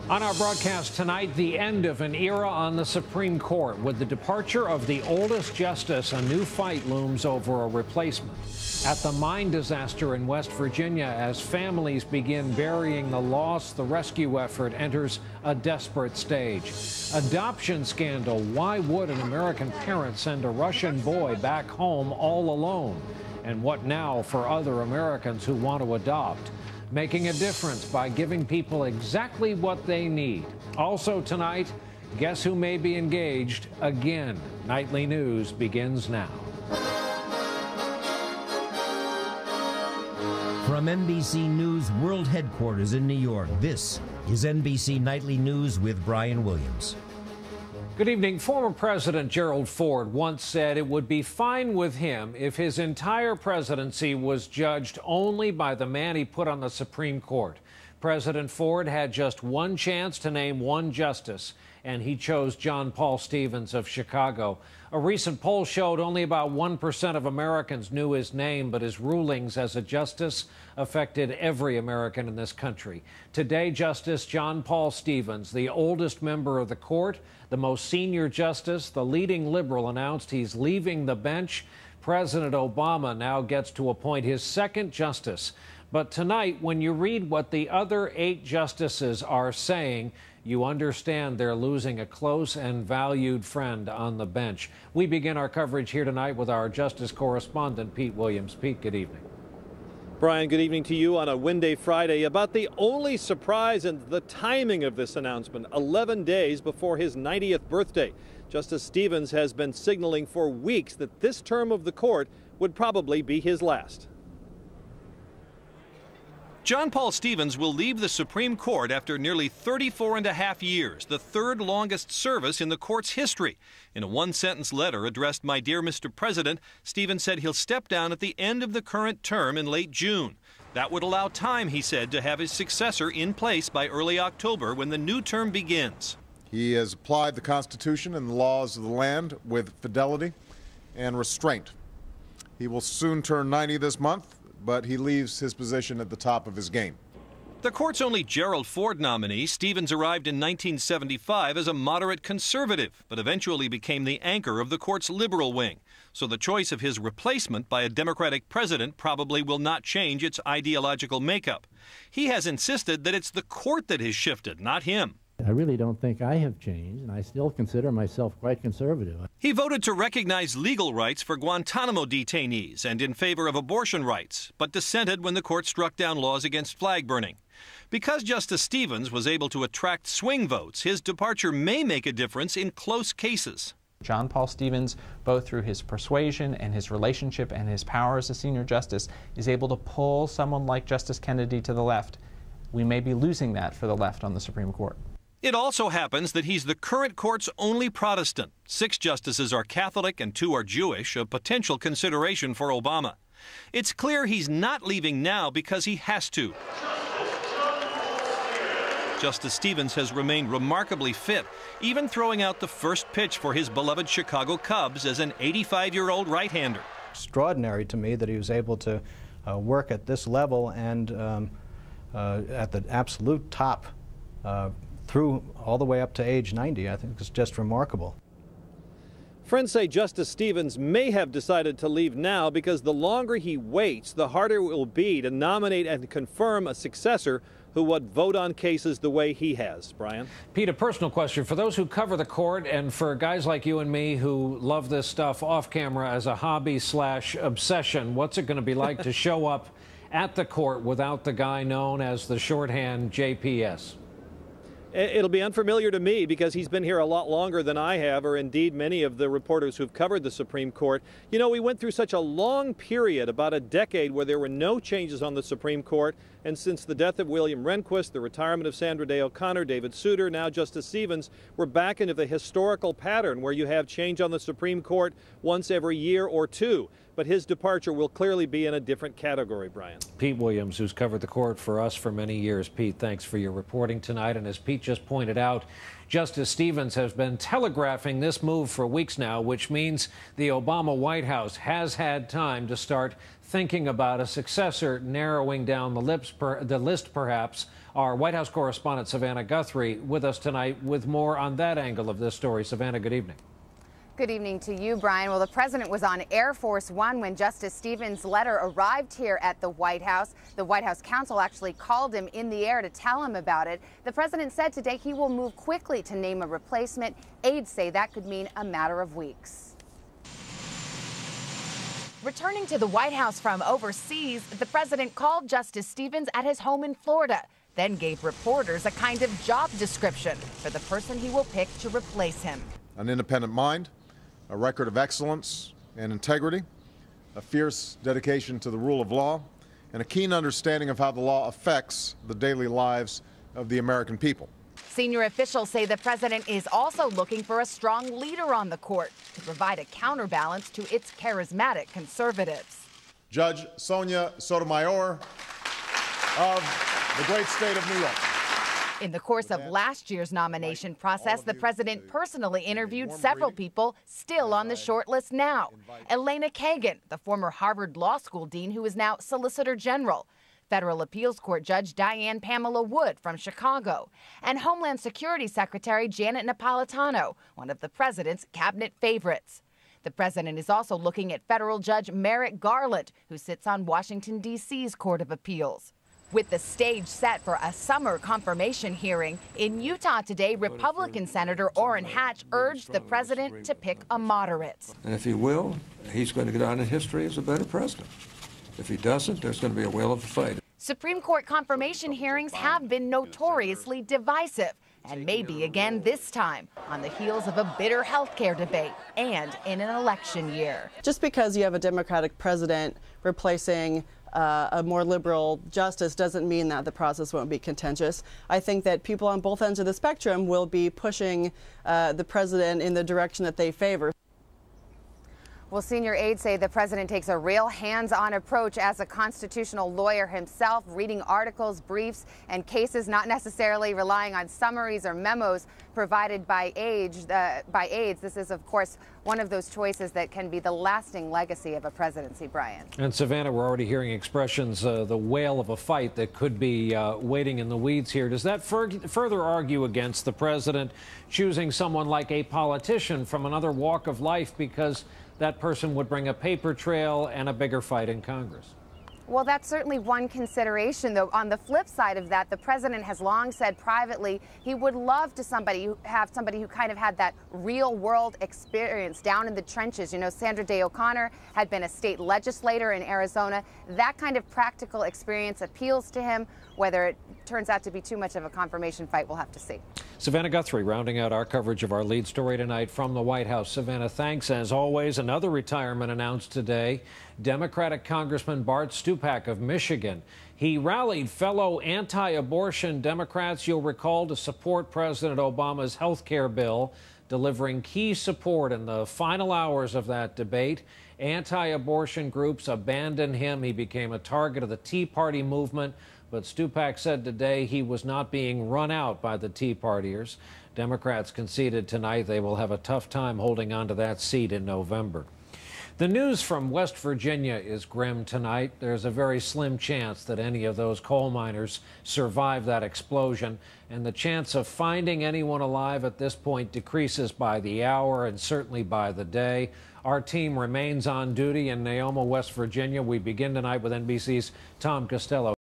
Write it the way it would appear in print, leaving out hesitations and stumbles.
On our broadcast tonight, the end of an era on the Supreme Court. With the departure of the oldest justice, a new fight looms over a replacement. At the mine disaster in West Virginia, as families begin burying the loss, the rescue effort enters a desperate stage. Adoption scandal. Why would an American parent send a Russian boy back home all alone? And what now for other Americans who want to adopt? Making a difference by giving people exactly what they need. Also tonight, guess who may be engaged again? Nightly News begins now. From NBC News World Headquarters in New York, this is NBC Nightly News with Brian Williams. Good evening. Former President Gerald Ford once said it would be fine with him if his entire presidency was judged only by the man he put on the Supreme Court. President Ford had just one chance to name one justice, and he chose John Paul Stevens of Chicago. A recent poll showed only about 1% of Americans knew his name, but his rulings as a justice affected every American in this country. Today, Justice John Paul Stevens, the oldest member of the court, the most senior justice, the leading liberal, announced he's leaving the bench. President Obama now gets to appoint his second justice. But tonight, when you read what the other 8 justices are saying, you understand they're losing a close and valued friend on the bench. We begin our coverage here tonight with our justice correspondent, Pete Williams. Pete, good evening. Brian, good evening to you on a Winday Friday. About the only surprise in the timing of this announcement, 11 days before his 90th birthday. Justice Stevens has been signaling for weeks that this term of the court would probably be his last. John Paul Stevens will leave the Supreme Court after nearly 34 and a half years, the third longest service in the court's history. In a one-sentence letter addressed, "My dear Mr. President," Stevens said he'll step down at the end of the current term in late June. That would allow time, he said, to have his successor in place by early October when the new term begins. He has applied the Constitution and the laws of the land with fidelity and restraint. He will soon turn 90 this month, but he leaves his position at the top of his game. The court's only Gerald Ford nominee, Stevens arrived in 1975 as a moderate conservative, but eventually became the anchor of the court's liberal wing. So the choice of his replacement by a Democratic president probably will not change its ideological makeup. He has insisted that it's the court that has shifted, not him. I really don't think I have changed, and I still consider myself quite conservative. He voted to recognize legal rights for Guantanamo detainees and in favor of abortion rights, but dissented when the court struck down laws against flag burning. Because Justice Stevens was able to attract swing votes, his departure may make a difference in close cases. John Paul Stevens, both through his persuasion and his relationship and his power as a senior justice, is able to pull someone like Justice Kennedy to the left. We may be losing that for the left on the Supreme Court. It also happens that he's the current court's only Protestant. 6 justices are Catholic and 2 are Jewish, a potential consideration for Obama. It's clear he's not leaving now because he has to. Justice Stevens has remained remarkably fit, even throwing out the first pitch for his beloved Chicago Cubs as an 85-year-old right-hander. Extraordinary to me that he was able to work at this level and at the absolute top through all the way up to age 90. I think it's just remarkable. Friends say Justice Stevens may have decided to leave now because the longer he waits, the harder it will be to nominate and confirm a successor who would vote on cases the way he has. Brian? Pete, a personal question. For those who cover the court and for guys like you and me who love this stuff off camera as a hobby/obsession, what's it going to be like to show up at the court without the guy known as the shorthand JPS? It'll be unfamiliar to me because he's been here a lot longer than I have, or indeed many of the reporters who've covered the Supreme Court. You know, we went through such a long period, about a decade, where there were no changes on the Supreme Court. And since the death of William Rehnquist, the retirement of Sandra Day O'Connor, David Souter, now Justice Stevens, we're back into the historical pattern where you have change on the Supreme Court once every year or two. But his departure will clearly be in a different category, Brian. Pete Williams, who's covered the court for us for many years. Pete, thanks for your reporting tonight. And as Pete just pointed out, Justice Stevens has been telegraphing this move for weeks now, which means the Obama White House has had time to start thinking about a successor, narrowing down the list perhaps Our White House correspondent Savannah Guthrie with us tonight with more on that angle of this story. Savannah, good evening. Good evening to you, Brian. Well, the president was on Air Force One when Justice Stevens' letter arrived here at the White House. The White House counsel actually called him in the air to tell him about it. The president said today he will move quickly to name a replacement. Aides say that could mean a matter of weeks. Returning to the White House from overseas, the president called Justice Stevens at his home in Florida, then gave reporters a kind of job description for the person he will pick to replace him. An independent mind, a record of excellence and integrity, a fierce dedication to the rule of law, and a keen understanding of how the law affects the daily lives of the American people. Senior officials say the president is also looking for a strong leader on the court to provide a counterbalance to its charismatic conservatives. Judge Sonia Sotomayor of the great state of New York. In the course of last year's nomination process, the president personally interviewed several people still on the short list now. Elena Kagan, the former Harvard Law School dean who is now Solicitor General. Federal Appeals Court Judge Diane Pamela Wood from Chicago. And Homeland Security Secretary Janet Napolitano, one of the president's cabinet favorites. The president is also looking at federal Judge Merrick Garland, who sits on Washington, D.C.'s Court of Appeals. With the stage set for a summer confirmation hearing, in Utah today, Republican Senator Orrin Hatch urged the president to pick a moderate. And if he will, he's going to go down in history as a better president. If he doesn't, there's going to be a whale of a fight. Supreme Court confirmation hearings have been notoriously divisive, and maybe again this time, on the heels of a bitter health care debate and in an election year. Just because you have a Democratic president replacing a more liberal justice doesn't mean that the process won't be contentious. I think that people on both ends of the spectrum will be pushing the president in the direction that they favor. Well, senior aides say the president takes a real hands-on approach as a constitutional lawyer himself, reading articles, briefs, and cases, not necessarily relying on summaries or memos provided by aides. This is, of course, one of those choices that can be the lasting legacy of a presidency, Brian. And Savannah, we're already hearing expressions, the whale of a fight that could be waiting in the weeds here. Does that further argue against the president choosing someone like a politician from another walk of life, because that person would bring a paper trail and a bigger fight in Congress? Well, that's certainly one consideration, though. On the flip side of that, the president has long said privately he would love to have somebody who kind of had that real-world experience down in the trenches. You know, Sandra Day O'Connor had been a state legislator in Arizona. That kind of practical experience appeals to him. Whether it turns out to be too much of a confirmation fight, we'll have to see. Savannah Guthrie rounding out our coverage of our lead story tonight from the White House. Savannah, thanks. As always, another retirement announced today. Democratic Congressman Bart Stupak of Michigan. He rallied fellow anti-abortion Democrats, you'll recall, to support President Obama's health care bill, delivering key support in the final hours of that debate. Anti-abortion groups abandoned him. He became a target of the Tea Party movement. But Stupak said today he was not being run out by the Tea Partiers. Democrats conceded tonight they will have a tough time holding on to that seat in November. The news from West Virginia is grim tonight. There's a very slim chance that any of those coal miners survive that explosion, and the chance of finding anyone alive at this point decreases by the hour and certainly by the day. Our team remains on duty in Neoma, West Virginia. We begin tonight with NBC's Tom Costello.